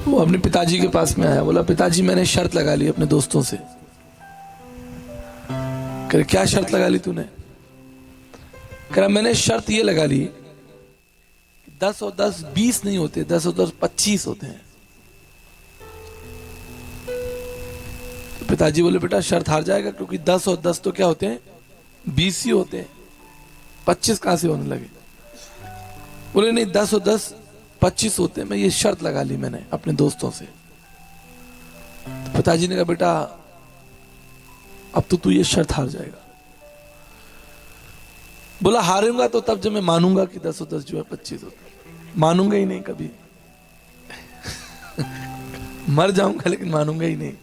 वो अपने पिताजी के पास में आया, बोला पिताजी मैंने शर्त लगा ली अपने दोस्तों से। कह रहे क्या शर्त लगा ली तूने? कह रहा मैंने शर्त ये लगा ली 10 और 10 20 नहीं होते, 10 और 10 25 होते हैं। तो पिताजी बोले बेटा शर्त हार जाएगा, क्योंकि 10 और 10 तो क्या होते हैं 20 ही होते हैं, 25 कहां से होने लगे? बोले नहीं 10 और 10 25 होते हैं, मैं ये शर्त लगा ली मैंने अपने दोस्तों से। तो पिताजी ने कहा बेटा अब तो तू ये शर्त हार जाएगा। बोला हारूंगा तो तब जब मैं मानूंगा कि 10 और 10 जो है 25 होते हैं। मानूंगा ही नहीं कभी मर जाऊंगा लेकिन मानूंगा ही नहीं।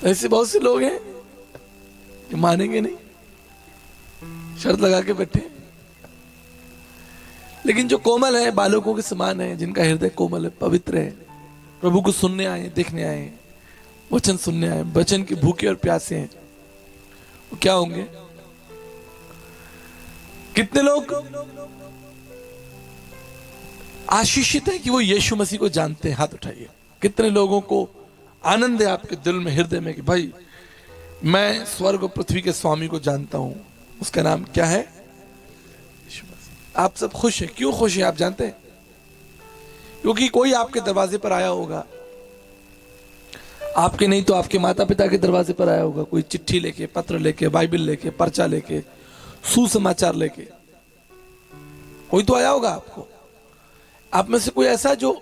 ऐसे बहुत से लोग हैं कि मानेंगे नहीं, शर्त लगा के बैठे। लेकिन जो कोमल है, बालकों के समान है, जिनका हृदय कोमल है, पवित्र है, प्रभु को सुनने आए, देखने आए, वचन सुनने आए, वचन के भूखे और प्यासे हैं, वो क्या होंगे? कितने लोग आशीषित है कि वो यीशु मसीह को जानते हैं? हाथ उठाइए। कितने लोगों को आनंद है आपके दिल में, हृदय में कि भाई मैं स्वर्ग और पृथ्वी के स्वामी को जानता हूं, उसका नाम क्या है? यीशु मसीह। आप सब खुश हैं। क्यों खुश हैं आप जानते हैं? क्योंकि कोई आपके दरवाजे पर आया होगा, आपके नहीं तो आपके माता पिता के दरवाजे पर आया होगा, कोई चिट्ठी लेके, पत्र लेके, बाइबल लेके, पर्चा लेके, सुसमाचार लेके, कोई तो आया होगा आपको। आप में से कोई ऐसा जो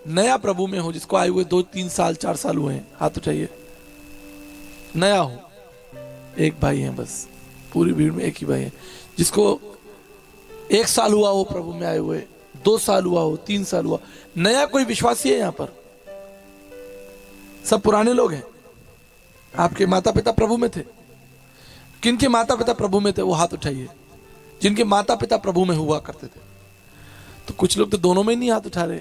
नया प्रभु में हो, जिसको आए हुए 2-3 साल 4 साल हुए हैं? हाथ उठाइए। नया हो। एक भाई है बस, पूरी भीड़ में एक ही भाई है जिसको 1 साल हुआ हो प्रभु में आए हुए, 2 साल हुआ हो, 3 साल हुआ। नया कोई विश्वासी है यहां पर? सब पुराने लोग हैं। आपके माता पिता प्रभु में थे? किनके माता पिता प्रभु में थे वो हाथ उठाइए, जिनके माता पिता प्रभु में हुआ करते थे। तो कुछ लोग तो दोनों में ही नहीं हाथ उठा रहे,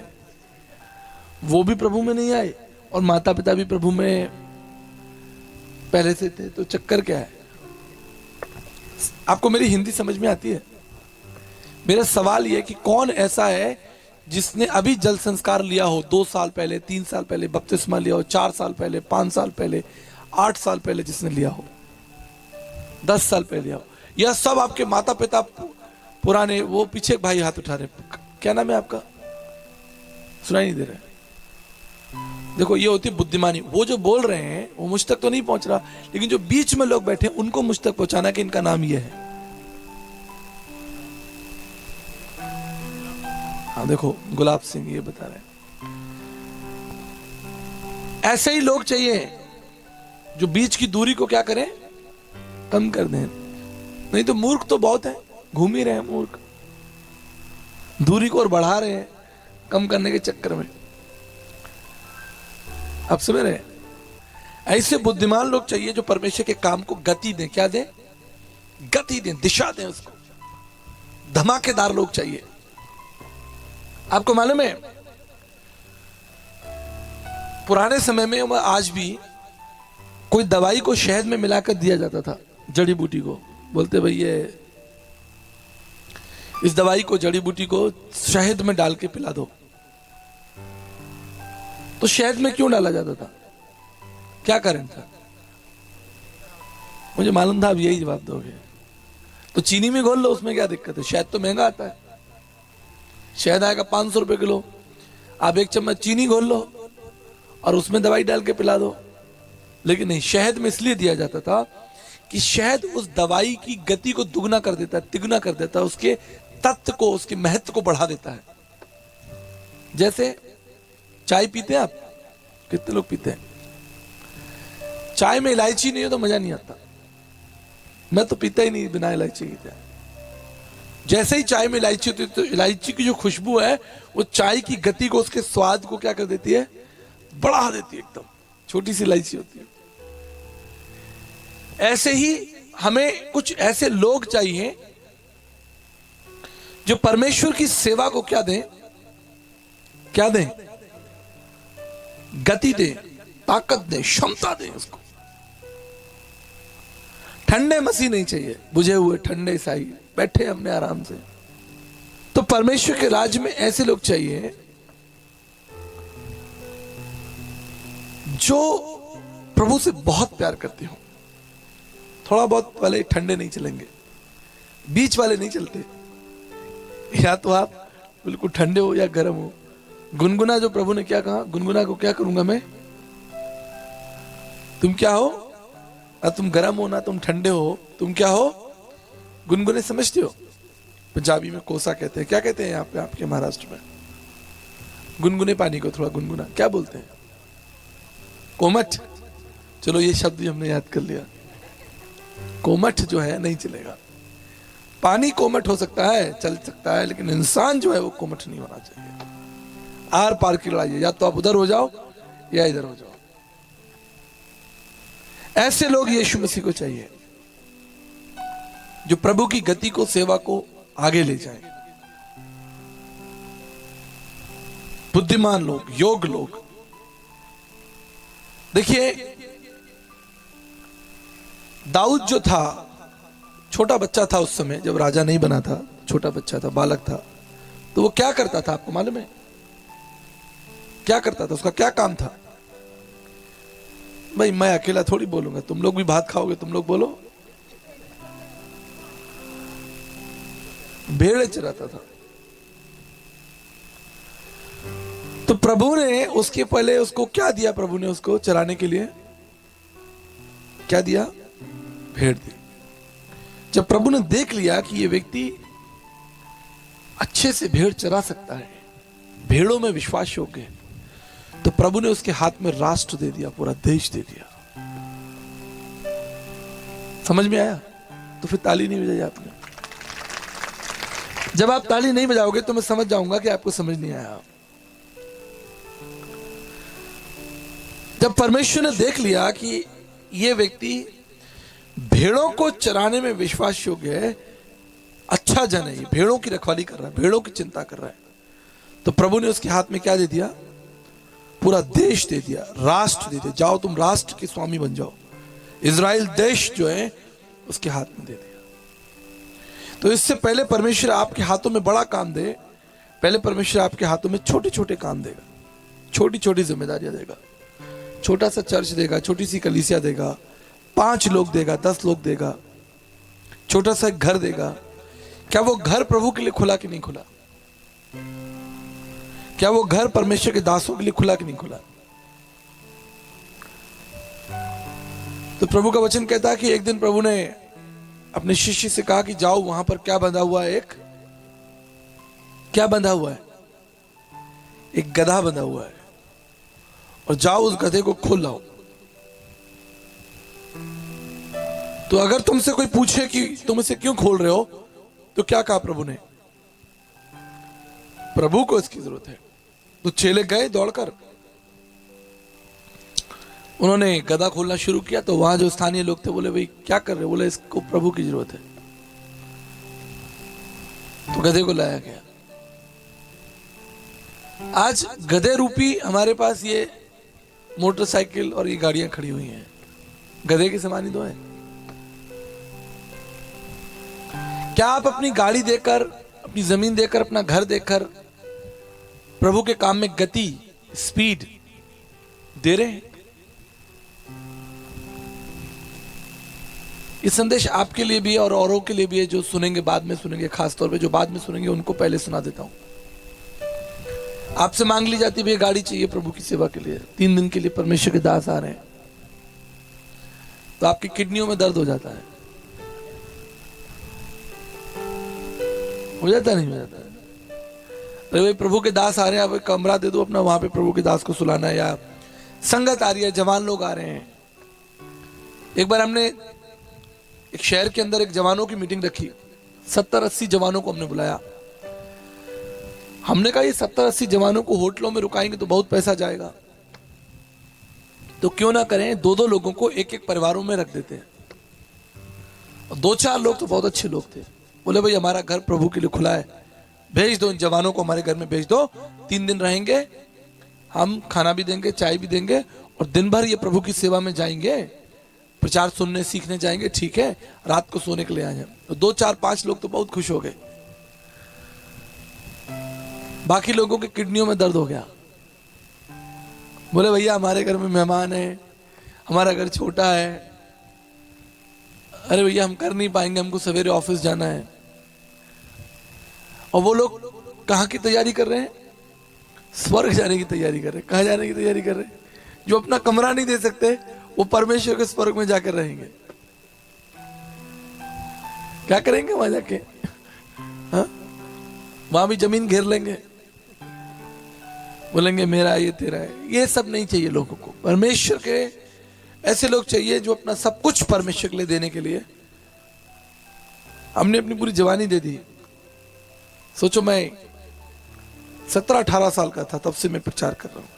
वो भी प्रभु में नहीं आए और माता पिता भी प्रभु में पहले से थे। तो चक्कर क्या है? आपको मेरी हिंदी समझ में आती है? मेरा सवाल यह कि कौन ऐसा है जिसने अभी जल संस्कार लिया हो 2 साल पहले, 3 साल पहले बपतिस्मा लिया हो, 4 साल पहले, 5 साल पहले, 8 साल पहले जिसने लिया हो, 10 साल पहले लिया हो? यह सब आपके माता पिता पुराने। वो पीछे एक भाई हाथ उठा रहे, क्या नाम है आपका? सुनाई नहीं दे रहा है। देखो ये होती बुद्धिमानी। वो जो बोल रहे हैं वो मुझ तक तो नहीं पहुंच रहा, लेकिन जो बीच में लोग बैठे उनको मुझ तक पहुंचाना कि इनका नाम ये है। हाँ देखो गुलाब सिंह ये बता रहे हैं। ऐसे ही लोग चाहिए जो बीच की दूरी को क्या करें, कम कर दें। नहीं तो मूर्ख तो बहुत है, घूम ही रहे हैं मूर्ख, दूरी को और बढ़ा रहे हैं कम करने के चक्कर में। आप समझ रहे हैं? ऐसे बुद्धिमान लोग चाहिए जो परमेश्वर के काम को गति दें। क्या दें? गति दें, दिशा दें उसको। धमाकेदार लोग चाहिए। आपको मालूम है पुराने समय में, आज भी कोई दवाई को शहद में मिलाकर दिया जाता था, जड़ी बूटी को। बोलते भाई ये इस दवाई को, जड़ी बूटी को शहद में डाल के पिला दो। तो शहद में क्यों डाला जाता था? क्या कारण था? मुझे मालूम था, अब यही जवाब दोगे। तो चीनी में घोल लो, उसमें क्या दिक्कत है? शहद तो महंगा आता है, शहद आएगा 500 रुपए किलो। आप 1 चम्मच चीनी घोल लो और उसमें दवाई डाल के पिला दो। लेकिन नहीं, शहद में इसलिए दिया जाता था कि शहद उस दवाई की गति को दुगना कर देता है, तिगुना कर देता है, उसके तत्व को, उसके महत्व को बढ़ा देता है। जैसे चाय पीते हैं आप, कितने लोग पीते हैं? चाय में इलायची नहीं हो तो मजा नहीं आता। मैं तो पीता ही नहीं बिना इलायची के चाय। जैसे ही चाय में इलायची होती है तो इलायची की जो खुशबू है वो चाय की गति को, उसके स्वाद को क्या कर देती है? बढ़ा देती है एकदम। छोटी सी इलायची होती है। ऐसे ही हमें कुछ ऐसे लोग चाहिए जो परमेश्वर की सेवा को क्या दें? क्या दें? गति दें, ताकत दें, क्षमता दें उसको। ठंडे मसीह नहीं चाहिए, बुझे हुए ठंडे ईसाई बैठे अपने आराम से। तो परमेश्वर के राज्य में ऐसे लोग चाहिए जो प्रभु से बहुत प्यार करते हो। थोड़ा बहुत वाले ठंडे नहीं चलेंगे, बीच वाले नहीं चलते। या तो आप बिल्कुल ठंडे हो या गर्म हो। गुनगुना, जो प्रभु ने क्या कहा, गुनगुना को क्या करूंगा मैं? तुम क्या हो? ना तुम गर्म हो ना तुम ठंडे हो, तुम क्या हो? गुनगुने। समझते हो? पंजाबी में कोसा कहते हैं। क्या कहते हैं यहाँ पे आपके महाराष्ट्र में? गुनगुने पानी को थोड़ा गुनगुना क्या बोलते हैं? कोमट। चलो ये शब्द भी हमने याद कर लिया। कोमट जो है नहीं चलेगा। पानी कोमट हो सकता है, चल सकता है, लेकिन इंसान जो है वो कोमट नहीं होना चाहिए। आर पार की लड़ाई है, या तो आप उधर हो जाओ या इधर हो जाओ। ऐसे लोग यीशु मसीह को चाहिए जो प्रभु की गति को, सेवा को आगे ले जाए। बुद्धिमान लोग, योग लोग। देखिए, दाऊद जो था, छोटा बच्चा था उस समय जब राजा नहीं बना था, छोटा बच्चा था, बालक था। तो वो क्या करता था आपको मालूम है? क्या करता था? उसका क्या काम था? भाई मैं अकेला थोड़ी बोलूंगा, तुम लोग भी भात खाओगे, तुम लोग बोलो। भेड़े चराता था। तो प्रभु ने उसके पहले उसको क्या दिया? प्रभु ने उसको चराने के लिए क्या दिया? भेड़ दी। जब प्रभु ने देख लिया कि ये व्यक्ति अच्छे से भेड़ चरा सकता है, भेड़ों में विश्वास योग्य है, तो प्रभु ने उसके हाथ में राष्ट्र दे दिया, पूरा देश दे दिया। समझ में आया? तो फिर ताली नहीं बजाई आपने। जब आप ताली नहीं बजाओगे तो मैं समझ जाऊंगा कि आपको समझ नहीं आया। जब परमेश्वर ने देख लिया कि यह व्यक्ति भेड़ों को चराने में विश्वास योग्य है, अच्छा जन है, भेड़ों की रखवाली कर रहा है, भेड़ों की चिंता कर रहा है, तो प्रभु ने उसके हाथ में क्या दे दिया? पूरा देश दे दिया, राष्ट्र दे दिया। जाओ तुम राष्ट्र के स्वामी बन जाओ। इजराइल देश जो है उसके हाथ में दे दिया। तो इससे पहले परमेश्वर आपके हाथों में बड़ा काम दे, पहले परमेश्वर आपके हाथों में छोटे छोटे काम देगा, छोटी छोटी जिम्मेदारियां देगा। छोटा सा चर्च देगा, छोटी सी कलीसिया देगा, 5 लोग देगा, 10 लोग देगा, छोटा सा एक घर देगा। क्या वो घर प्रभु के लिए खुला कि नहीं खुला? क्या वो घर परमेश्वर के दासों के लिए खुला कि नहीं खुला? तो प्रभु का वचन कहता है कि एक दिन प्रभु ने अपने शिष्य से कहा कि जाओ वहां पर क्या बंधा हुआ है, क्या बंधा हुआ है? एक गधा बंधा हुआ है, और जाओ उस गधे को खोल लाओ। तो अगर तुमसे कोई पूछे कि तुम इसे क्यों खोल रहे हो, तो क्या कहा प्रभु ने? प्रभु को इसकी जरूरत है। तो चेले गए दौड़कर, उन्होंने गधा खोलना शुरू किया। तो वहां जो स्थानीय लोग थे बोले, भाई क्या कर रहे हो? बोले इसको प्रभु की जरूरत है। तो गधे को लाया गया। आज गधे रूपी हमारे पास ये मोटरसाइकिल और ये गाड़ियां खड़ी हुई हैं, गधे के समान ही तो है। क्या आप अपनी गाड़ी देकर, अपनी जमीन देकर, अपना घर देकर प्रभु के काम में गति, स्पीड दे रहे हैं? ये संदेश आपके लिए भी है और औरों के लिए भी है जो सुनेंगे, बाद में सुनेंगे। खासतौर पे जो बाद में सुनेंगे उनको पहले सुना देता हूं। आपसे मांग ली जाती है गाड़ी चाहिए प्रभु की सेवा के लिए, 3 दिन के लिए परमेश्वर के दास आ रहे हैं, तो आपकी किडनियों में दर्द हो जाता है। हो जाता नहीं? हो जाता है। अरे भाई प्रभु के दास आ रहे हैं, आप कमरा दे दो अपना, वहां पे प्रभु के दास को सुलाना है। या संगत आ रही है, जवान लोग आ रहे हैं। एक बार हमने एक शहर के अंदर एक जवानों की मीटिंग रखी, 70-80 जवानों को हमने बुलाया। हमने कहा ये 70-80 जवानों को होटलों में रुकाएंगे तो बहुत पैसा जाएगा, तो क्यों ना करें 2-2 लोगों को एक-एक परिवारों में रख देते हैं। और 2-4 लोग तो बहुत अच्छे लोग थे, बोले भाई हमारा घर प्रभु के लिए खुला है, भेज दो इन जवानों को हमारे घर में भेज दो, 3 दिन रहेंगे, हम खाना भी देंगे, चाय भी देंगे, और दिन भर ये प्रभु की सेवा में जाएंगे, प्रचार सुनने सीखने जाएंगे, ठीक है, रात को सोने के लिए आ जाए। तो 2-4-5 लोग तो बहुत खुश हो गए। बाकी लोगों की किडनियों में दर्द हो गया। बोले भैया हमारे घर में मेहमान है, हमारा घर छोटा है, अरे भैया हम कर नहीं पाएंगे, हमको सवेरे ऑफिस जाना है। और वो लोग कहाँ की तैयारी कर रहे हैं? स्वर्ग जाने की तैयारी कर रहे हैं। कहाँ जाने की तैयारी कर रहे हैं? जो अपना कमरा नहीं दे सकते वो परमेश्वर के स्वर्ग में जाकर रहेंगे। क्या करेंगे वहां जाके? हाँ? वहां भी जमीन घेर लेंगे, बोलेंगे मेरा ये तेरा है। ये सब नहीं चाहिए लोगों को। परमेश्वर के ऐसे लोग चाहिए जो अपना सब कुछ परमेश्वर के लिए देने के लिए। हमने अपनी पूरी जवानी दे दी। सोचो मैं 17-18 साल का था तब से मैं प्रचार कर रहा हूं।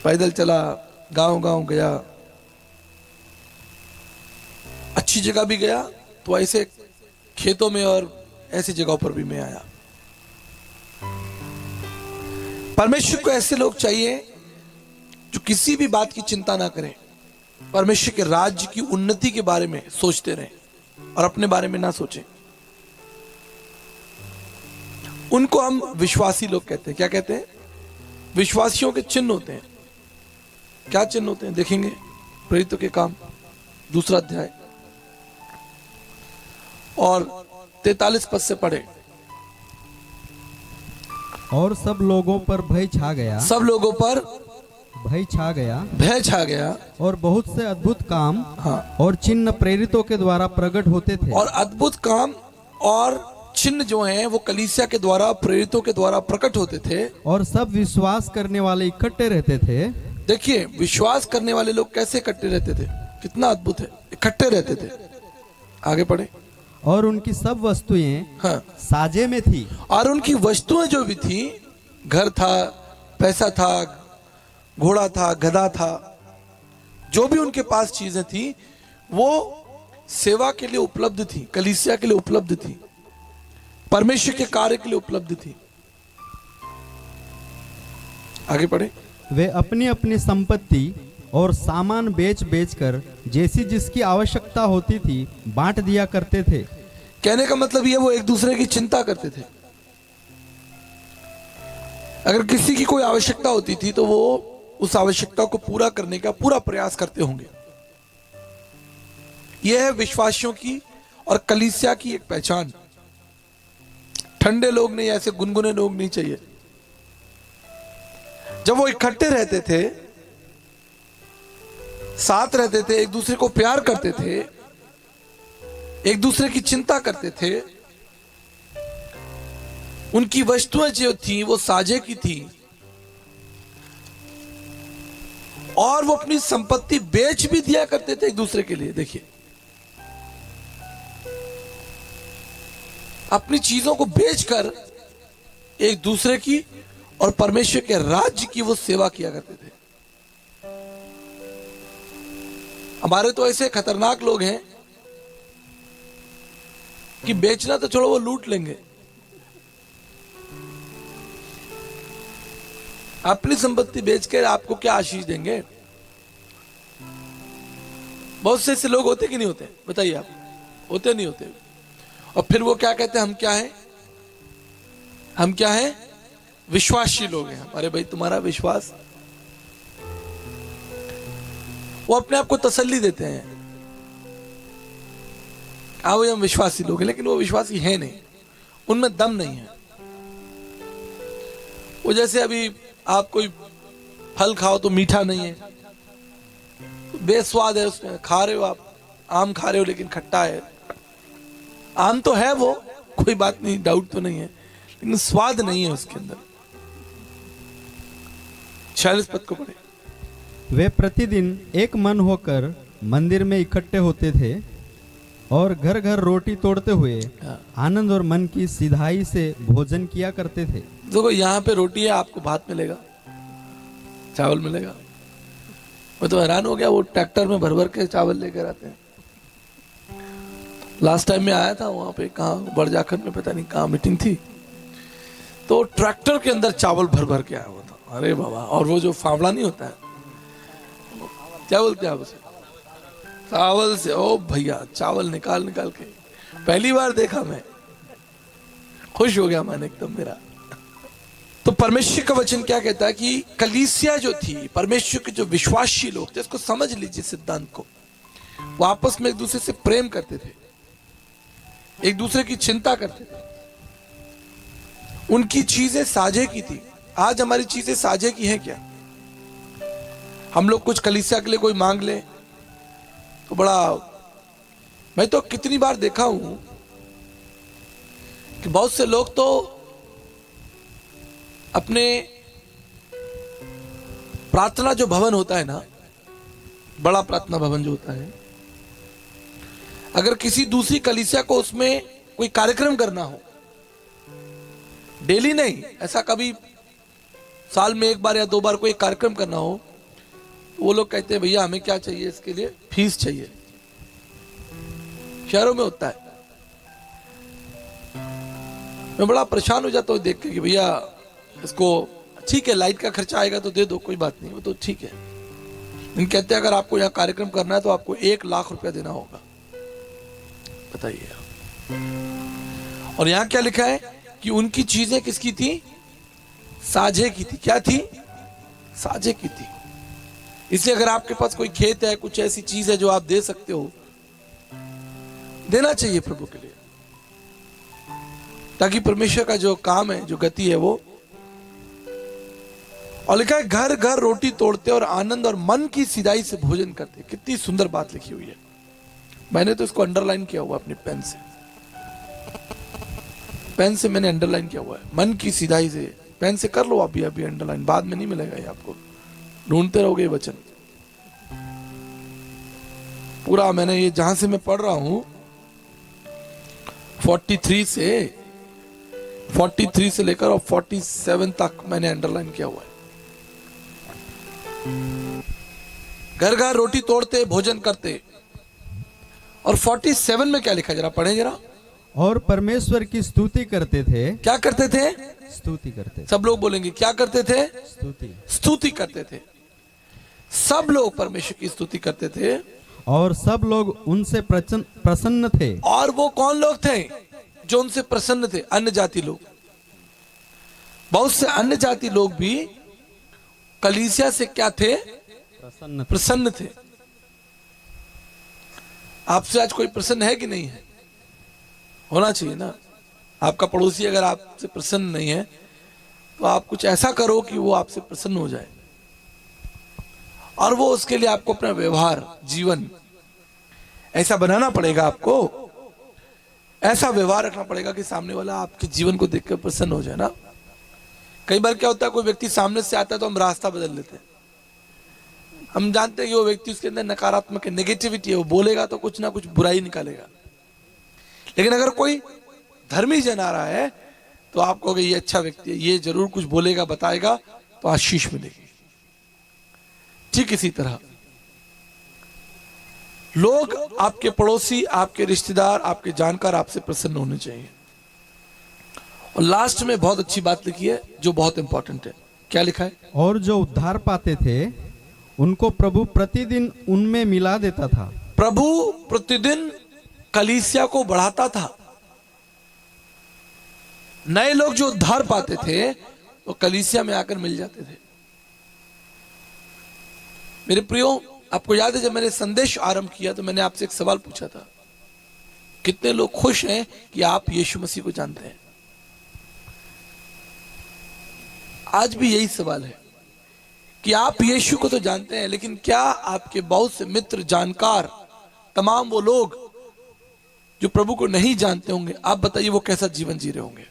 पैदल चला, गांव गांव गया, अच्छी जगह भी गया तो ऐसे खेतों में और ऐसी जगहों पर भी मैं आया। परमेश्वर को ऐसे लोग चाहिए जो किसी भी बात की चिंता ना करें, परमेश्वर के राज्य की उन्नति के बारे में सोचते रहें और अपने बारे में ना सोचें। उनको हम विश्वासी लोग कहते हैं। क्या कहते हैं? विश्वासियों के चिन्ह होते हैं। क्या चिन्ह होते हैं? देखेंगे प्रेरितों के काम 2 अध्याय और 43 पद से पढ़े। और सब लोगों पर भय छा गया, सब लोगों पर भय छा गया, भय छा गया। और बहुत से अद्भुत काम हाँ। और चिन्ह प्रेरितों के द्वारा प्रकट होते थे। और अद्भुत काम और चिन्ह जो हैं वो कलीसिया के द्वारा, प्रेरितों के द्वारा प्रकट होते थे। और सब विश्वास करने वाले इकट्ठे रहते थे। देखिए विश्वास करने वाले लोग कैसे इकट्ठे रहते थे, कितना अद्भुत है, इकट्ठे रहते थे। आगे पढ़े। और उनकी सब वस्तुएं हाँ। साजे में थी। और उनकी वस्तुएं जो भी थी, घर था, पैसा था, घोड़ा था, गधा था, जो भी उनके पास चीजें थी वो सेवा के लिए उपलब्ध थी, कलीसिया के लिए उपलब्ध थी, परमेश्वर के कार्य के लिए उपलब्ध थी। आगे पढ़े। वे अपनी अपनी संपत्ति और सामान बेच बेच कर जैसी जिसकी आवश्यकता होती थी बांट दिया करते थे। कहने का मतलब ये वो एक दूसरे की चिंता करते थे। अगर किसी की कोई आवश्यकता होती थी तो वो उस आवश्यकता को पूरा करने का पूरा प्रयास करते होंगे। यह है विश्वासियों की और कलीसिया की एक पहचान। ठंडे लोग नहीं, ऐसे गुनगुने लोग नहीं चाहिए। जब वो इकट्ठे रहते थे, साथ रहते थे, एक दूसरे को प्यार करते थे, एक दूसरे की चिंता करते थे, उनकी वस्तुएं जो थी वो साझे की थी और वो अपनी संपत्ति बेच भी दिया करते थे एक दूसरे के लिए। देखिए अपनी चीजों को बेचकर एक दूसरे की और परमेश्वर के राज्य की वो सेवा किया करते थे। हमारे तो ऐसे खतरनाक लोग हैं कि बेचना तो छोड़ो, वो लूट लेंगे। अपनी संपत्ति बेचकर आपको क्या आशीष देंगे? बहुत से ऐसे लोग होते कि नहीं होते? बताइए आप, होते नहीं होते? और फिर वो क्या कहते हैं, हम क्या हैं? हम क्या हैं? विश्वासी लोग हैं। अरे भाई तुम्हारा विश्वास, वो अपने आप को तसल्ली देते हैं, हाँ भाई हम विश्वासी लोग हैं, लेकिन वो विश्वासी है नहीं, उनमें दम नहीं है। वो जैसे अभी आप कोई फल खाओ तो मीठा नहीं है, बेस्वाद है उसमें, खा रहे हो आप आम खा रहे हो लेकिन खट्टा है। आम तो है वो, कोई बात नहीं, डाउट तो नहीं है, लेकिन स्वाद नहीं है उसके अंदर। 46 पद को पढ़े। वे प्रतिदिन एक मन होकर मंदिर में इकट्ठे होते थे और घर घर रोटी तोड़ते हुए आनंद और मन की सिधाई से भोजन किया करते थे। देखो यहाँ पे रोटी है, आपको भात मिलेगा, चावल मिलेगा। मैं तो हैरान हो गया, वो ट्रैक्टर में भर भर के चावल लेकर आते हैं। लास्ट टाइम में आया था वहां पे, कहाँ बड़जाखर में, पता नहीं कहाँ मीटिंग थी, तो ट्रैक्टर के अंदर चावल भर भर के आया हुआ था। अरे बाबा, और वो जो फावड़ा नहीं होता है, क्या बोलते हैं आप उसे, चावल से, ओ भैया चावल निकाल निकाल के, पहली बार देखा मैं। खुश हो गया मन एकदम मेरा। तो परमेश्वर का वचन क्या कहता है कि कलीसिया जो थी, परमेश्वर के जो विश्वासी लोग थे, इसको समझ लीजिए सिद्धांत को, वो आपस में एक दूसरे से प्रेम करते थे, एक दूसरे की चिंता करते थे, उनकी चीजें साझे की थी। आज हमारी चीजें साझे की हैं क्या? हम लोग कुछ कलीसिया के लिए कोई मांग ले तो बड़ा, मैं तो कितनी बार देखा हूं कि बहुत से लोग तो अपने प्रार्थना जो भवन होता है ना, बड़ा प्रार्थना भवन जो होता है, अगर किसी दूसरी कलीसिया को उसमें कोई कार्यक्रम करना हो, डेली नहीं, ऐसा कभी साल में एक बार या 2 बार कोई कार्यक्रम करना हो, तो वो लोग कहते हैं भैया हमें क्या चाहिए, इसके लिए फीस चाहिए। शहरों में होता है। मैं बड़ा परेशान हो जाता हूँ देख के कि भैया इसको, ठीक है लाइट का खर्चा आएगा तो दे दो, कोई बात नहीं, वो तो ठीक है। लेकिन कहते हैं अगर आपको यहाँ कार्यक्रम करना है तो आपको 1 लाख रुपया देना होगा। बताइए। और यहाँ क्या लिखा है कि उनकी चीजें किसकी थी? साझे की थी। क्या थी? साझे की थी। इसलिए अगर आपके पास कोई खेत है, कुछ ऐसी चीज है जो आप दे सकते हो, देना चाहिए प्रभु के लिए, ताकि परमेश्वर का जो काम है, जो गति है वो। और लिखा है घर घर रोटी तोड़ते और आनंद और मन की सिधाई से भोजन करते। कितनी सुंदर बात लिखी हुई है। मैंने तो इसको अंडरलाइन किया हुआ अपने पेन से, पेन से मैंने अंडरलाइन किया हुआ है, मन की सिधाई से। पेन से कर लो आप भी अभी अंडरलाइन, बाद में नहीं मिलेगा ये आपको, ढूंढते रहोगे ये वचन पूरा। मैंने ये जहां से मैं पढ़ रहा हूं 43 से लेकर और 47 तक मैंने अंडरलाइन किया हुआ है। घर घर रोटी तोड़ते भोजन करते। और 47 में क्या लिखा, जरा पढ़े जरा। और परमेश्वर की स्तुति करते थे। क्या करते थे? स्तुति करते थे। सब लोग बोलेंगे क्या करते थे? स्तुति। स्तुति करते थे। सब लोग परमेश्वर की स्तुति करते थे। और सब लोग उनसे प्रसन्न थे। और वो कौन लोग थे जो उनसे प्रसन्न थे? अन्य जाति लोग। बहुत से अन्य जाति लोग भी कलीसिया से क्या थे? प्रसन्न थे। आपसे आज कोई प्रसन्न है कि नहीं है? होना चाहिए ना। आपका पड़ोसी अगर आपसे प्रसन्न नहीं है तो आप कुछ ऐसा करो कि वो आपसे प्रसन्न हो जाए। और वो उसके लिए आपको अपना व्यवहार, जीवन ऐसा बनाना पड़ेगा। आपको ऐसा व्यवहार रखना पड़ेगा कि सामने वाला आपके जीवन को देखकर प्रसन्न हो जाए ना। कई बार क्या होता है, कोई व्यक्ति सामने से आता है तो हम रास्ता बदल लेते हैं। हम जानते हैं कि वो व्यक्ति, उसके अंदर नकारात्मक है, नेगेटिविटी है, वो बोलेगा तो कुछ ना कुछ बुराई निकालेगा। लेकिन अगर कोई धर्मी जन आ रहा है तो आप कहोगे ये अच्छा व्यक्ति है, ये जरूर कुछ बोलेगा, बताएगा तो आशीष मिलेगी। ठीक इसी तरह लोग, आपके पड़ोसी, आपके रिश्तेदार, आपके जानकार आपसे प्रसन्न होने चाहिए। और लास्ट में बहुत अच्छी बात लिखी है जो बहुत इंपॉर्टेंट है। क्या लिखा है? और जो उद्धार पाते थे उनको प्रभु प्रतिदिन उनमें मिला देता था। प्रभु प्रतिदिन कलीसिया को बढ़ाता था। नए लोग जो उद्धार पाते थे वो कलीसिया में आकर मिल जाते थे। मेरे प्रियो, आपको याद है जब मैंने संदेश आरंभ किया तो मैंने आपसे एक सवाल पूछा था, कितने लोग खुश हैं कि आप यीशु मसीह को जानते हैं? आज भी यही सवाल है कि आप यीशु को तो जानते हैं, लेकिन क्या आपके बहुत से मित्र, जानकार, तमाम वो लोग जो प्रभु को नहीं जानते होंगे, आप बताइए वो कैसा जीवन जी रहे होंगे?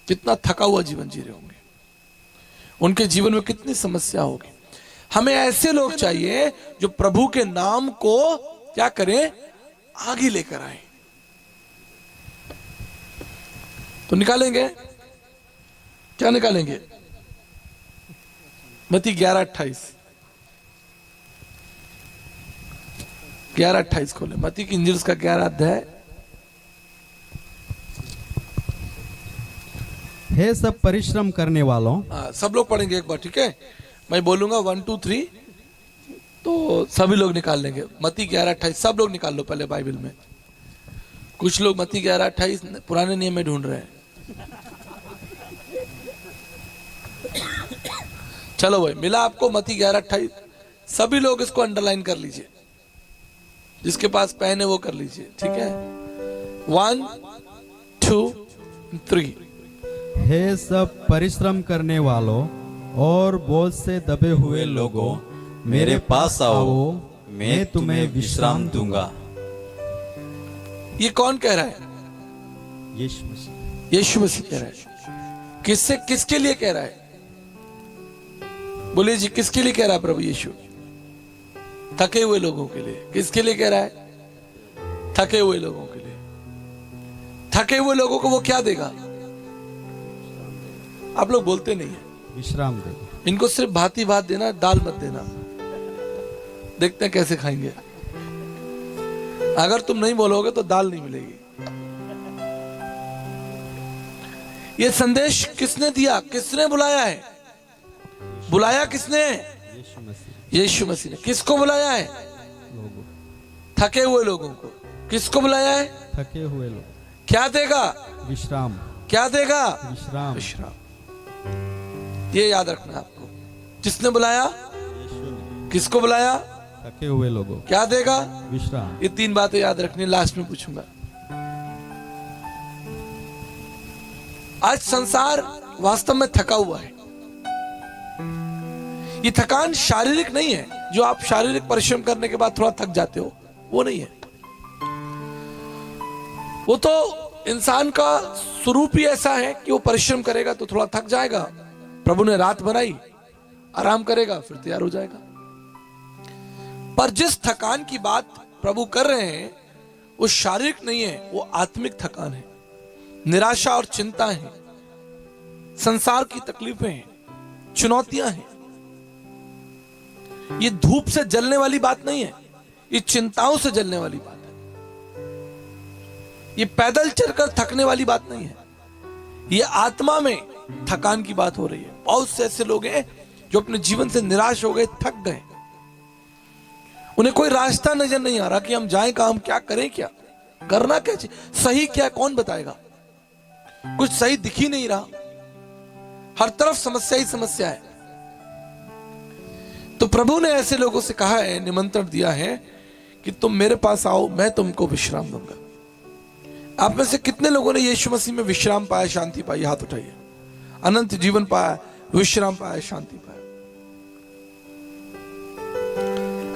कितना थका हुआ जीवन जी रहे होंगे? उनके जीवन में कितनी समस्या होगी? हमें ऐसे लोग चाहिए जो प्रभु के नाम को क्या करें? आगे लेकर आए। तो निकालेंगे क्या? निकालेंगे मत्ती 11:28 11:28 खोले। मत्ती की इंजील का 11 अध्याय। हे सब परिश्रम करने वालों। सब लोग पढ़ेंगे एक बार, ठीक है? मैं बोलूंगा 1 2 3 तो सभी लोग निकाल लेंगे। मत्ती 11:28 सब लोग निकाल लो पहले बाइबल में। कुछ लोग मत्ती 11:28 पुराने नियम में ढूंढ रहे हैं, चलो भाई, मिला आपको मत्ती 11:28। सभी लोग इसको अंडरलाइन कर लीजिए, जिसके पास पेन है वो कर लीजिए, ठीक है। 1 2 3। हे सब परिश्रम करने वालों और बोझ से दबे हुए लोगों, मेरे पास आओ, मैं तुम्हें विश्राम दूंगा। ये कौन कह रहा है? यीशु मसीह। यीशु मसीह कह रहा है। किससे, किसके लिए कह रहा है? बोलिए जी, किसके लिए कह रहा है प्रभु यीशु? थके हुए लोगों के लिए। किसके लिए कह रहा है? थके हुए लोगों के लिए। थके हुए लोगों को वो क्या देगा? आप लोग बोलते नहीं है। विश्राम दे। इनको सिर्फ भांति भात देना, दाल मत देना। देखते हैं कैसे खाएंगे। अगर तुम नहीं बोलोगे तो दाल नहीं मिलेगी। ये संदेश किसने दिया? किसने बुलाया है? बुलाया किसने? यीशु मसीह। यीशु मसीह ने। किसको बुलाया है? लोगों, थके हुए लोगों को। किसको बुलाया है? थके हुए लोग। क्या देगा? विश्राम। क्या देगा? विश्राम। विश्राम। ये याद रखना है आपको। जिसने बुलाया, किसको बुलाया? थके हुए लोगों। क्या देगा? विश्राम। ये 3 बातें याद रखनी, लास्ट में पूछूंगा। आज संसार वास्तव में थका हुआ है। ये थकान शारीरिक नहीं है, जो आप शारीरिक परिश्रम करने के बाद थोड़ा थक जाते हो, वो नहीं है। वो तो इंसान का स्वरूप ही ऐसा है कि वो परिश्रम करेगा तो थोड़ा थक जाएगा। प्रभु ने रात बनाई, आराम करेगा, फिर तैयार हो जाएगा। पर जिस थकान की बात प्रभु कर रहे हैं वो शारीरिक नहीं है, वो आत्मिक थकान है। निराशा और चिंता है, संसार की तकलीफें हैं, चुनौतियां हैं। ये धूप से जलने वाली बात नहीं है, ये चिंताओं से जलने वाली बात है। ये पैदल चलकर थकने वाली बात नहीं है, ये आत्मा में थकान की बात हो रही है। बहुत से ऐसे लोग हैं जो अपने जीवन से निराश हो गए, थक गए। उन्हें कोई रास्ता नजर नहीं आ रहा कि हम जाएं कहां, हम क्या करें, क्या करना, क्या सही क्या कौन बताएगा। कुछ सही दिख ही नहीं रहा, हर तरफ समस्या ही समस्या है। तो प्रभु ने ऐसे लोगों से कहा है, निमंत्रण दिया है कि तुम मेरे पास आओ, मैं तुमको विश्राम दूंगा। आप में से कितने लोगों ने यीशु मसीह में विश्राम पाया, शांति पाई? हाथ उठाइए। अनंत जीवन पाया, विश्राम पाया, शांति पाया।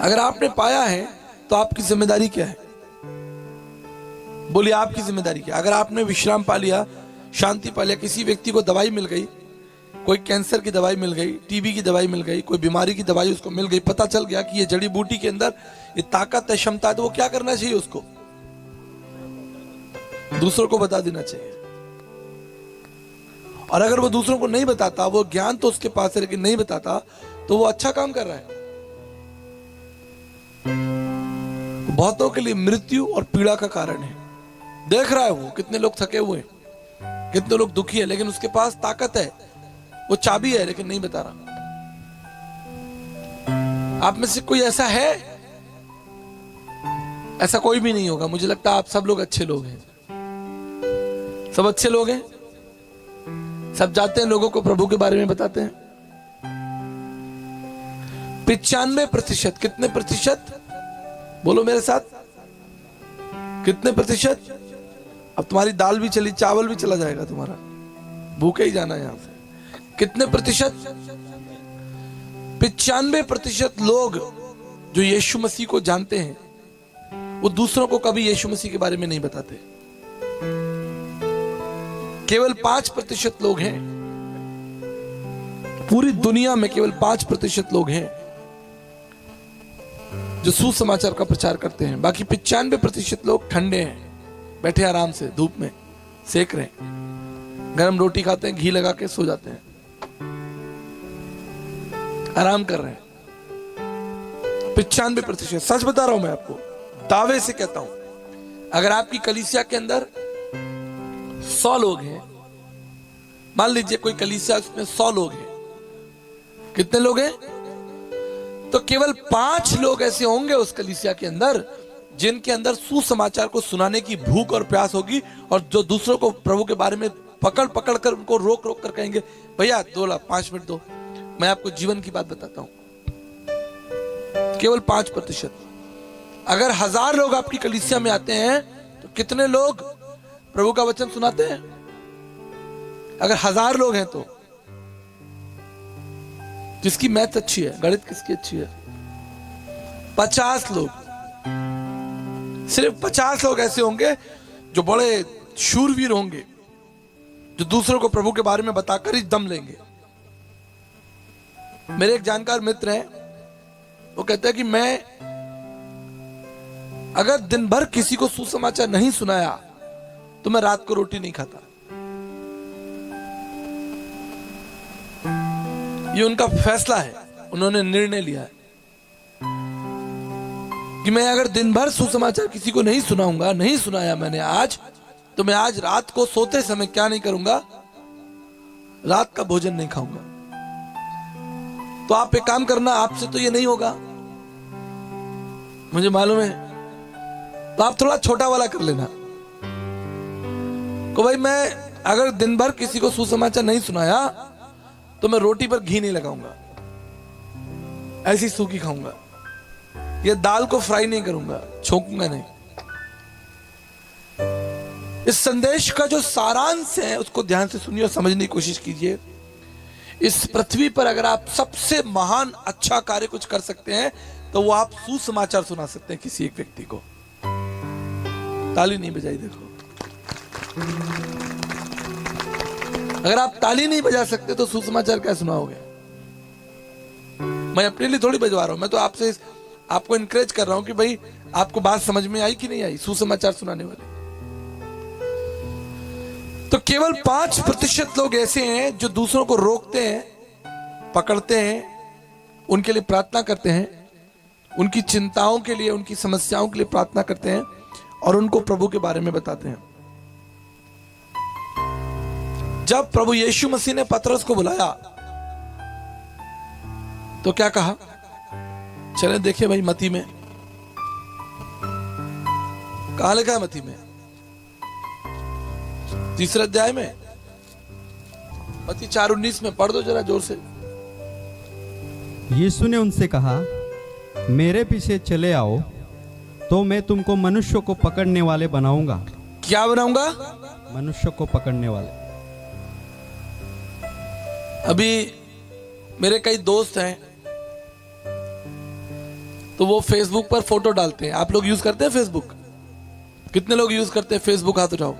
अगर आपने पाया है तो आपकी जिम्मेदारी क्या है? बोलिए, आपकी जिम्मेदारी क्या है? अगर आपने विश्राम पा लिया, शांति पा लिया, किसी व्यक्ति को दवाई मिल गई, कोई कैंसर की दवाई मिल गई, टीबी की दवाई मिल गई, कोई बीमारी की दवाई उसको मिल गई, पता चल गया कि ये जड़ी बूटी के अंदर ये ताकत है, क्षमता है, तो वो क्या करना चाहिए? उसको दूसरों को बता देना चाहिए। और अगर वो दूसरों को नहीं बताता, वो ज्ञान तो उसके पास है लेकिन नहीं बताता, तो वो अच्छा काम कर रहा है। बहुतों के लिए मृत्यु और पीड़ा का कारण है। देख रहा है वो कितने लोग थके हुए हैं, कितने लोग दुखी है, लेकिन उसके पास ताकत है, वो चाबी है, लेकिन नहीं बता रहा। आप में से कोई ऐसा है? ऐसा कोई भी नहीं होगा। मुझे लगता है आप सब लोग अच्छे लोग हैं। सब अच्छे लोग हैं, सब जाते हैं, लोगों को प्रभु के बारे में बताते हैं। 95%। कितने प्रतिशत? बोलो मेरे साथ, कितने प्रतिशत? अब तुम्हारी दाल भी चली, चावल भी चला जाएगा तुम्हारा, भूखे ही जाना यहां से। कितने प्रतिशत? 95% लोग जो यीशु मसीह को जानते हैं, वो दूसरों को कभी यीशु मसीह के बारे में नहीं बताते। केवल 5% लोग हैं, पूरी दुनिया में केवल 5% लोग हैं जो सुसमाचार का प्रचार करते हैं। बाकी 95% लोग ठंडे हैं, बैठे आराम से धूप में सेक रहे हैं, गरम रोटी खाते हैं, घी लगा के सो जाते हैं, आराम कर रहे हैं। 95%। सच बता रहा हूं मैं आपको, दावे से कहता हूं, अगर आपकी कलीसिया के अंदर 100 लोग हैं, मान लीजिए कोई कलीसिया, उसमें 100 लोग हैं, कितने लोग हैं? तो केवल 5 लोग ऐसे होंगे उस कलीसिया के अंदर जिनके अंदर सुसमाचार को सुनाने की भूख और प्यास होगी, और जो दूसरों को प्रभु के बारे में पकड़ पकड़ कर उनको रोक रोक कर कहेंगे भैया 2 लाख 5 मिनट दो, मैं आपको जीवन की बात बताता हूं। केवल 5%। अगर 1000 लोग आपकी कलीसिया में आते हैं तो कितने लोग प्रभु का वचन सुनाते हैं? अगर 1000 लोग हैं तो जिसकी मैथ अच्छी है, गणित किसकी अच्छी है? 50 लोग, सिर्फ 50 लोग ऐसे होंगे जो बड़े शूरवीर होंगे, जो दूसरों को प्रभु के बारे में बताकर ही दम लेंगे। मेरे एक जानकार मित्र हैं, वो कहते हैं कि मैं अगर दिन भर किसी को सुसमाचार नहीं सुनाया तो मैं रात को रोटी नहीं खाता। ये उनका फैसला है, उन्होंने निर्णय लिया है कि मैं अगर दिन भर सुसमाचार किसी को नहीं सुनाऊंगा, नहीं सुनाया मैंने आज, तो मैं आज रात को सोते समय क्या नहीं करूंगा, रात का भोजन नहीं खाऊंगा। तो आप एक काम करना, आपसे तो ये नहीं होगा, मुझे मालूम है, तो आप थोड़ा छोटा वाला कर लेना को भाई मैं अगर दिन भर किसी को सुसमाचार नहीं सुनाया तो मैं रोटी पर घी नहीं लगाऊंगा, ऐसी सूखी खाऊंगा, ये दाल को फ्राई नहीं करूंगा, छोंकूंगा नहीं। इस संदेश का जो सारांश है उसको ध्यान से सुनिए और समझने की कोशिश कीजिए। इस पृथ्वी पर अगर आप सबसे महान अच्छा कार्य कुछ कर सकते हैं तो वो आप सुसमाचार सुना सकते हैं किसी एक व्यक्ति को। ताली नहीं बजाई, देखो, अगर आप ताली नहीं बजा सकते तो सुसमाचार क्या सुनाओगे? मैं अपने लिए थोड़ी बजवा रहा हूं, मैं तो आपसे आपको इनकरेज कर रहा हूं कि भाई आपको बात समझ में आई कि नहीं आई सुसमाचार सुनाने वाले। तो केवल 5% लोग ऐसे हैं जो दूसरों को रोकते हैं, पकड़ते हैं, उनके लिए प्रार्थना करते हैं, उनकी चिंताओं के लिए, उनकी समस्याओं के लिए प्रार्थना करते हैं और उनको प्रभु के बारे में बताते हैं। जब प्रभु यीशु मसीह ने पतरस को बुलाया तो क्या कहा? चले देखिए भाई मती में, कहां लिखा है मती में? 3 अध्याय में, मती 4:19 में पढ़ दो जरा जोर से। यीशु ने उनसे कहा, मेरे पीछे चले आओ तो मैं तुमको मनुष्यों को पकड़ने वाले बनाऊंगा। क्या बनाऊंगा? मनुष्यों को पकड़ने वाले। अभी मेरे कई दोस्त हैं तो वो फेसबुक पर फोटो डालते हैं। आप लोग यूज करते हैं फेसबुक? कितने लोग यूज करते हैं फेसबुक? हाथ उठाओ।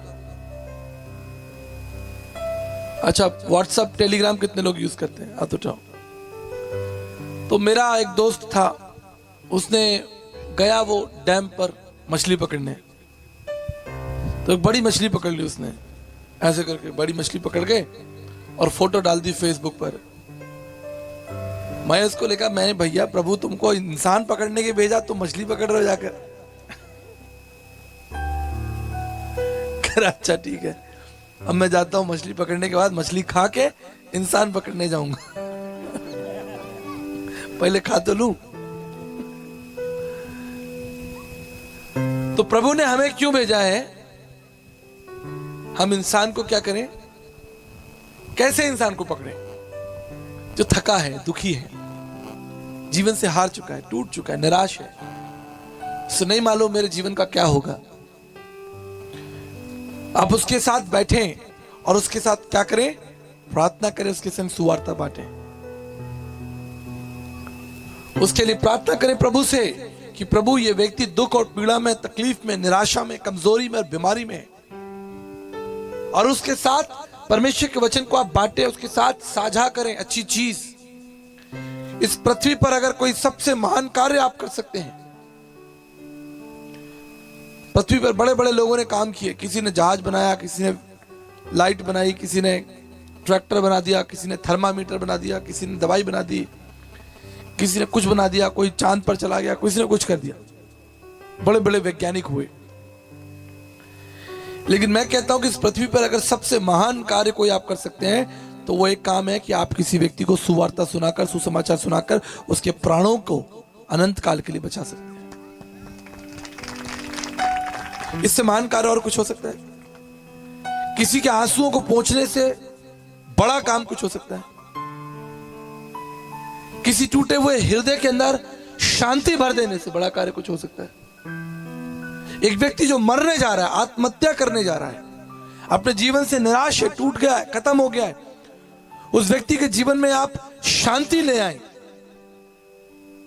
अच्छा, व्हाट्सएप, टेलीग्राम कितने लोग यूज करते हैं? हाथ उठाओ। तो मेरा एक दोस्त था, उसने गया वो डैम पर मछली पकड़ने, तो एक बड़ी मछली पकड़ ली उसने, ऐसे करके बड़ी मछली पकड़ के और फोटो डाल दी फेसबुक पर। मैं उसको लिखा, मैंने भैया प्रभु तुमको इंसान पकड़ने के भेजा, तुम मछली पकड़ रहे हो जाकर। अच्छा ठीक है, अब मैं जाता हूं मछली पकड़ने के बाद मछली खा के इंसान पकड़ने जाऊंगा। पहले खा तो लूं। तो प्रभु ने हमें क्यों भेजा है? हम इंसान को क्या करें? कैसे इंसान को पकड़ें? जो थका है, दुखी है, जीवन से हार चुका है, टूट चुका है, निराश है, उसे नहीं मालूम मेरे जीवन का क्या होगा। आप उसके साथ बैठें और उसके साथ क्या करें? प्रार्थना करें, उसके संग सुवार्ता बांटें, उसके लिए प्रार्थना करें प्रभु से कि प्रभु ये व्यक्ति दुख और पीड़ा में, तकलीफ में, निराशा में, कमजोरी में और बीमारी में, और उसके साथ परमेश्वर के वचन को आप बांटें, उसके साथ साझा करें अच्छी चीज। इस पृथ्वी पर अगर कोई सबसे महान कार्य आप कर सकते हैं, पृथ्वी पर बड़े बड़े लोगों ने काम किए, किसी ने जहाज बनाया, किसी ने लाइट बनाई, किसी ने ट्रैक्टर बना दिया, किसी ने थर्मामीटर बना दिया, किसी ने दवाई बना दी, किसी ने कुछ बना दिया, कोई चांद पर चला गया, किसी ने कुछ कर दिया, बड़े बड़े वैज्ञानिक हुए। लेकिन मैं कहता हूं कि इस पृथ्वी पर अगर सबसे महान कार्य कोई आप कर सकते हैं तो वो एक काम है कि आप किसी व्यक्ति को सुवार्ता सुनाकर, सुसमाचार सुनाकर उसके प्राणों को अनंत काल के लिए बचा सकते हैं। इससे महान कार्य और कुछ हो सकता है? किसी के आंसुओं को पोंछने से बड़ा काम कुछ हो सकता है। किसी टूटे हुए हृदय के अंदर शांति भर देने से बड़ा कार्य कुछ हो सकता है। एक व्यक्ति जो मरने जा रहा है, आत्महत्या करने जा रहा है, अपने जीवन से निराश है, टूट गया है, खत्म हो गया है, उस व्यक्ति के जीवन में आप शांति ले आए,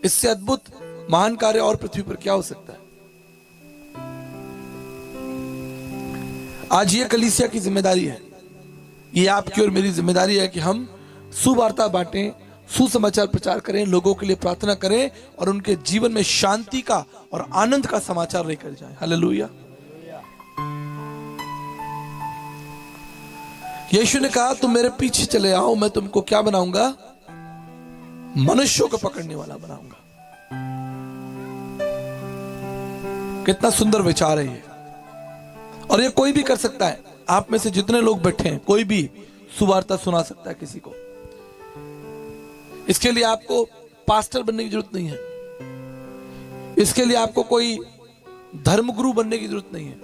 इससे अद्भुत महान कार्य और पृथ्वी पर क्या हो सकता है। आज ये कलीसिया की जिम्मेदारी है, ये आपकी और मेरी जिम्मेदारी है कि हम सुवार्ता बांटें, सुसमाचार प्रचार करें, लोगों के लिए प्रार्थना करें और उनके जीवन में शांति का और आनंद का समाचार लेकर जाएं। हालेलुया। यीशु ने कहा तुम मेरे पीछे चले आओ, मैं तुमको क्या बनाऊंगा? मनुष्यों को पकड़ने वाला बनाऊंगा। कितना सुंदर विचार है ये, और ये कोई भी कर सकता है। आप में से जितने लोग बैठे हैं, कोई भी सुवार्ता सुना सकता है किसी को। इसके लिए आपको पास्टर बनने की जरूरत नहीं है, इसके लिए आपको कोई धर्मगुरु बनने की जरूरत नहीं है।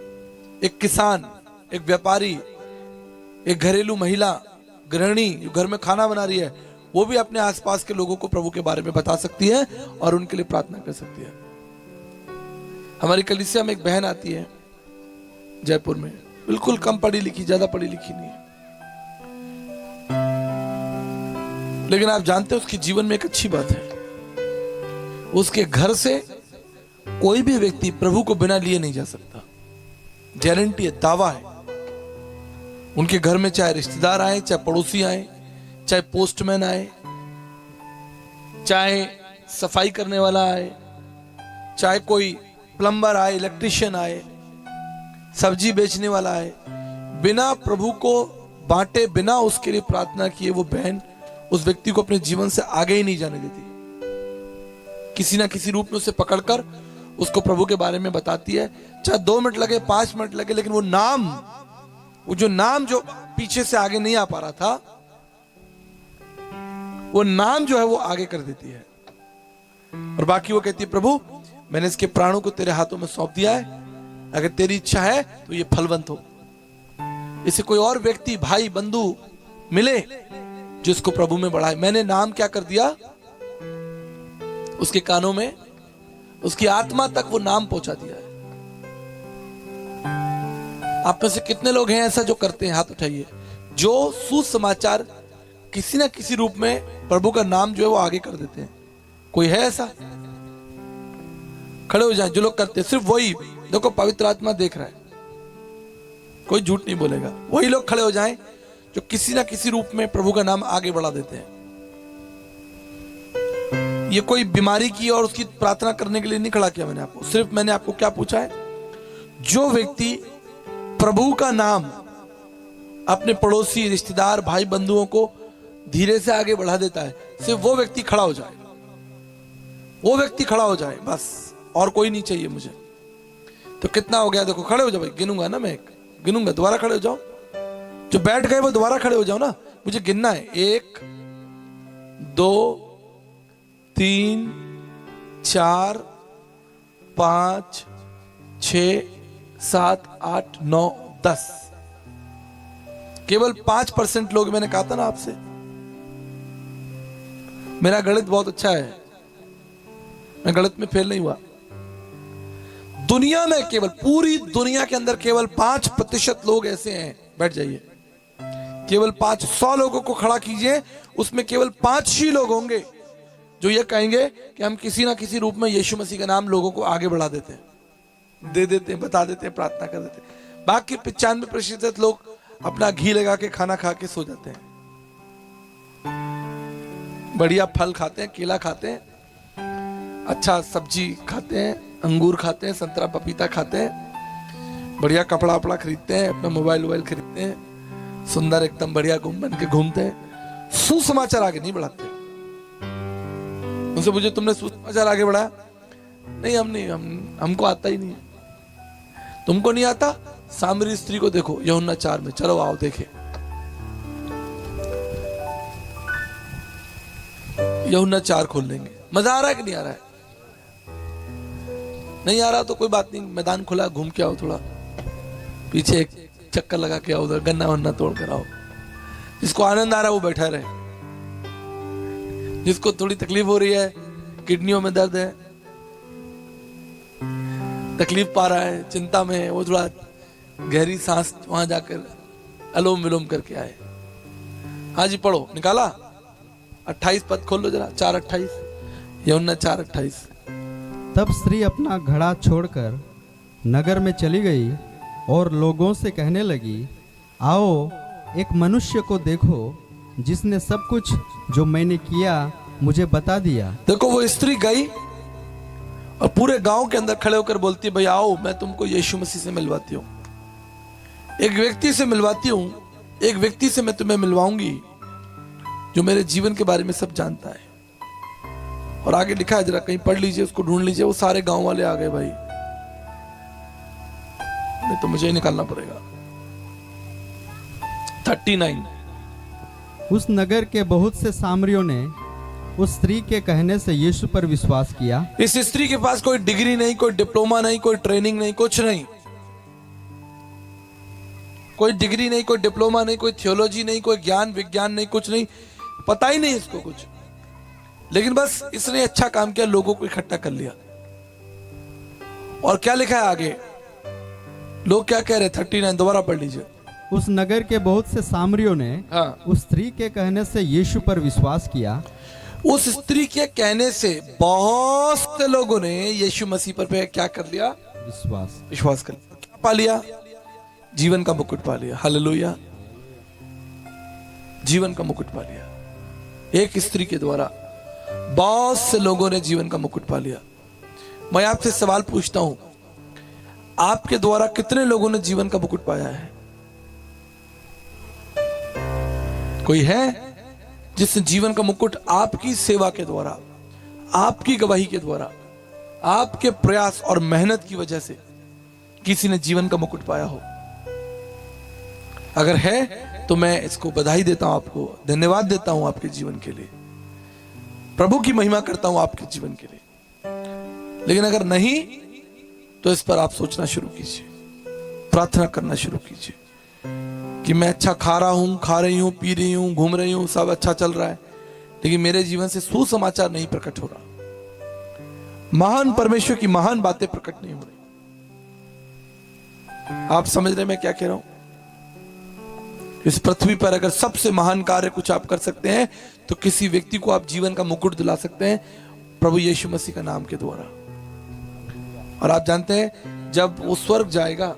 एक किसान, एक व्यापारी, एक घरेलू महिला, गृहिणी जो घर में खाना बना रही है, वो भी अपने आसपास के लोगों को प्रभु के बारे में बता सकती है और उनके लिए प्रार्थना कर सकती है। हमारी कलीसिया में एक बहन आती है जयपुर में, बिल्कुल कम पढ़ी लिखी, ज्यादा पढ़ी लिखी नहीं है, लेकिन आप जानते हैं उसके जीवन में एक अच्छी बात है, उसके घर से कोई भी व्यक्ति प्रभु को बिना लिए नहीं जा सकता। गारंटी है, दावा है। उनके घर में चाहे रिश्तेदार आए, चाहे पड़ोसी आए, चाहे पोस्टमैन आए, चाहे सफाई करने वाला आए, चाहे कोई प्लम्बर आए, इलेक्ट्रिशियन आए, सब्जी बेचने वाला आए, बिना प्रभु को बांटे, बिना उसके लिए प्रार्थना किए वो बहन उस व्यक्ति को अपने जीवन से आगे ही नहीं जाने देती। किसी ना किसी रूप में उसे पकड़कर उसको प्रभु के बारे में बताती है, चाहे 2 मिनट लगे, 5 मिनट लगे, लेकिन वो नाम जो पीछे से आगे नहीं आ पा रहा था, वो नाम जो है वो आगे कर देती है। और बाकी वो कहती है, प्रभु मैंने इसके प्राणों को तेरे हाथों में सौंप दिया है, अगर तेरी इच्छा है तो ये फलवंत हो। इसे कोई और व्यक्ति, भाई, बंधु मिले जिसको प्रभु में बढ़ाए। मैंने नाम क्या कर दिया, उसके कानों में, उसकी आत्मा तक वो नाम पहुंचा दिया है। आप में से कितने लोग हैं ऐसा जो करते हैं? हाथ उठाइए, जो सुसमाचार किसी ना किसी रूप में प्रभु का नाम जो है वो आगे कर देते हैं। कोई है ऐसा? खड़े हो जाएं जो लोग करते हैं। सिर्फ वही, देखो पवित्र आत्मा देख रहा है, कोई झूठ नहीं बोलेगा। वही लोग खड़े हो जाएं जो किसी ना किसी रूप में प्रभु का नाम आगे बढ़ा देते हैं। ये कोई बीमारी की और उसकी प्रार्थना करने के लिए नहीं खड़ा किया मैंने आपको, सिर्फ मैंने आपको क्या पूछा है, जो व्यक्ति प्रभु का नाम अपने पड़ोसी, रिश्तेदार, भाई, बंधुओं को धीरे से आगे बढ़ा देता है, सिर्फ वो व्यक्ति खड़ा हो जाए, वो व्यक्ति खड़ा हो जाए, बस, और कोई नहीं चाहिए मुझे। तो कितना हो गया? देखो, खड़े हो जाओ भाई, गिनूंगा ना, मैं गिनूंगा, दोबारा खड़े हो जाओ। जो बैठ गए वो दोबारा खड़े हो जाओ ना, मुझे गिनना है। 1 2 3 4 5 6 7 8 9 10। केवल 5% लोग, मैंने कहा था ना आपसे, मेरा गणित बहुत अच्छा है, मैं गणित में फेल नहीं हुआ। दुनिया में केवल, पूरी दुनिया के अंदर केवल 5% लोग ऐसे हैं, बैठ जाइए, केवल 500 लोगों को खड़ा कीजिए, उसमें केवल 5 ही लोग होंगे जो ये कहेंगे कि हम किसी ना किसी रूप में यीशु मसीह का नाम लोगों को आगे बढ़ा देते हैं, दे देते हैं, बता देते हैं, प्रार्थना कर देते हैं। बाकी 95% लोग अपना घी लगा के खाना खा के सो जाते हैं, बढ़िया फल खाते हैं, केला खाते हैं, अच्छा सब्जी खाते हैं, अंगूर खाते हैं, संतरा पपीता खाते हैं, बढ़िया कपड़ा वपड़ा खरीदते हैं, अपना मोबाइल खरीदते हैं, सुंदर एकदम बढ़िया बन के घूमते हैं, सुसमाचार आगे नहीं बढ़ाते। उनसे पूछे, तुमने सुसमाचार आगे बढ़ाया? नहीं, हमको आता ही नहीं है। तुमको नहीं आता? सामरी स्त्री को देखो यूहन्ना 4 में, चलो आओ देखे, यूहन्ना 4 खोल लेंगे। मजा आ रहा है कि नहीं आ रहा है? नहीं आ रहा तो कोई बात नहीं, मैदान खुला, घूम के आओ, थोड़ा पीछे एक चक्कर लगा के आओ, उधर गन्ना वन्ना तोड़ कर आओ। जिसको आनंद आ रहा है वो बैठा रहे, जिसको थोड़ी तकलीफ हो रही है, किडनियों में दर्द है, तकलीफ पा रहा है, चिंता में है, वो थोड़ा गहरी सांस वहां जाकर अलोम विलोम करके आए। हाँ जी पढ़ो, निकाला 28 पद खोल लो जरा, 4:28, यूहन्ना 4:28। तब स्त्री अपना घड़ा छोड़कर नगर में चली गई और लोगों से कहने लगी, आओ एक मनुष्य को देखो जिसने सब कुछ जो मैंने किया मुझे बता दिया। देखो वो स्त्री गई और पूरे गांव के अंदर खड़े होकर बोलती है, भाई आओ मैं तुमको यीशु मसीह से मिलवाती हूँ, एक व्यक्ति से मिलवाती हूँ, एक व्यक्ति से मैं तुम्हें मिलवाऊंगी जो मेरे जीवन के बारे में सब जानता है। और आगे लिखा है, जरा कहीं पढ़ लीजिए, उसको ढूंढ लीजिए। वो सारे गांव वाले आ गए भाई, नहीं तो मुझे ही निकालना पड़ेगा। 39। उस नगर के बहुत से सामरियों ने उस स्त्री के कहने से यीशु पर विश्वास किया। इस स्त्री के पास कोई डिग्री नहीं, कोई डिप्लोमा नहीं, कोई ट्रेनिंग नहीं, कुछ नहीं, कोई डिग्री नहीं, कोई डिप्लोमा नहीं, कोई थियोलॉजी नहीं, कोई ज्ञान विज्ञान नहीं, कुछ नहीं, पता ही नहीं इसको कुछ। लेकिन बस इसने अच्छा काम किया, लोगों को इकट्ठा कर लिया। और क्या लिखा है आगे, लोग क्या कह रहे? 39 दोबारा पढ़ लीजिए। उस नगर के बहुत से सामरियों ने उस स्त्री के कहने से यीशु पर विश्वास किया। उस स्त्री के कहने से बहुत से लोगों ने यीशु मसीह पर क्या कर लिया? विश्वास कर लिया। क्या पा लिया? जीवन का मुकुट पा लिया। हालेलुया, जीवन का मुकुट पा लिया। एक स्त्री के द्वारा बहुत से लोगों ने जीवन का मुकुट पा लिया। मैं आपसे सवाल पूछता हूं, आपके द्वारा कितने लोगों ने जीवन का मुकुट पाया है? कोई है जिसने जीवन का मुकुट आपकी सेवा के द्वारा, आपकी गवाही के द्वारा, आपके प्रयास और मेहनत की वजह से किसी ने जीवन का मुकुट पाया हो? अगर है तो मैं इसको बधाई देता हूं, आपको धन्यवाद देता हूं आपके जीवन के लिए, प्रभु की महिमा करता हूं आपके जीवन के लिए। लेकिन अगर नहीं तो इस पर आप सोचना शुरू कीजिए, प्रार्थना करना शुरू कीजिए कि मैं अच्छा खा रहा हूं, खा रही हूं, पी रही हूं, घूम रही हूं, सब अच्छा चल रहा है, लेकिन मेरे जीवन से सुसमाचार नहीं प्रकट हो रहा, महान परमेश्वर की महान बातें प्रकट नहीं हो रही। आप समझ रहे मैं क्या कह रहा हूं? इस पृथ्वी पर अगर सबसे महान कार्य कुछ आप कर सकते हैं तो किसी व्यक्ति को आप जीवन का मुकुट दिला सकते हैं, प्रभु यीशु मसीह का नाम के द्वारा। और आप जानते हैं जब वो स्वर्ग जाएगा,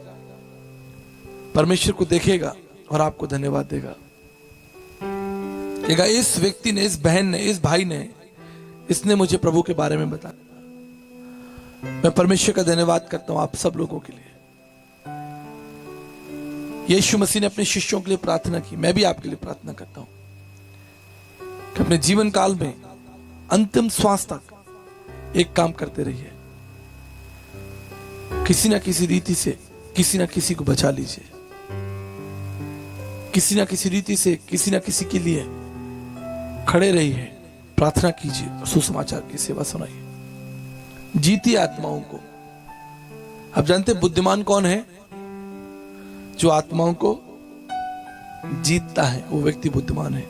परमेश्वर को देखेगा और आपको धन्यवाद देगा, कहेगा इस व्यक्ति ने, इस बहन ने, इस भाई ने, इसने मुझे प्रभु के बारे में बताया। मैं परमेश्वर का धन्यवाद करता हूं आप सब लोगों के लिए। यीशु मसीह ने अपने शिष्यों के लिए प्रार्थना की, मैं भी आपके लिए प्रार्थना करता हूं कि अपने जीवन काल में अंतिम श्वास तक एक काम करते रहिए, किसी ना किसी रीति से किसी ना किसी को बचा लीजिए, किसी ना किसी रीति से किसी ना किसी के लिए खड़े रहिए, प्रार्थना कीजिए, सुसमाचार की सेवा सुनाइए, जीतिए आत्माओं को। आप जानते बुद्धिमान कौन है? जो आत्माओं को जीतता है, वो व्यक्ति बुद्धिमान है।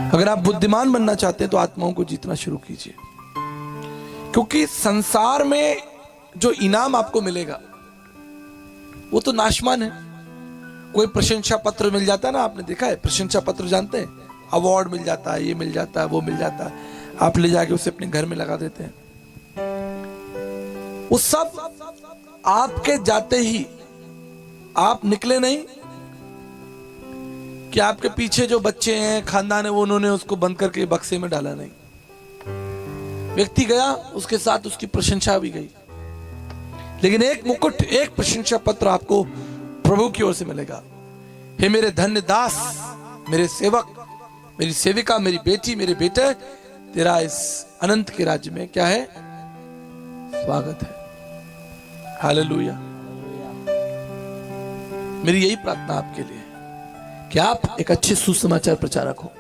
अगर आप बुद्धिमान बनना चाहते हैं तो आत्माओं को जीतना शुरू कीजिए, क्योंकि संसार में जो इनाम आपको मिलेगा वो तो नाशवान है। कोई प्रशंसा पत्र मिल जाता है ना, आपने देखा है प्रशंसा पत्र, जानते हैं, अवार्ड मिल जाता है, ये मिल जाता है, वो मिल जाता है, आप ले जाके उसे अपने घर में लगा देते हैं। वो सब आपके जाते ही, आप निकले नहीं कि आपके पीछे जो बच्चे हैं, खानदान है, वो उन्होंने उसको बंद करके बक्से में डाला नहीं। व्यक्ति गया, उसके साथ उसकी प्रशंसा भी गई, लेकिन एक मुकुट, एक प्रशंसा पत्र आपको प्रभु की ओर से मिलेगा। हे मेरे धन्य दास, मेरे सेवक, मेरी सेविका, मेरी बेटी, मेरे बेटे, तेरा इस अनंत के राज्य में क्या है? स्वागत है। हालेलुया। मेरी यही प्रार्थना आपके लिए कि आप एक अच्छे सुसमाचार प्रचारक हो।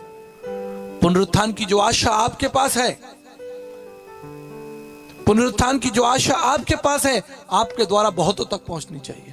पुनरुत्थान की जो आशा आपके पास है, पुनरुत्थान की जो आशा आपके पास है, आपके द्वारा बहुतों तक पहुंचनी चाहिए।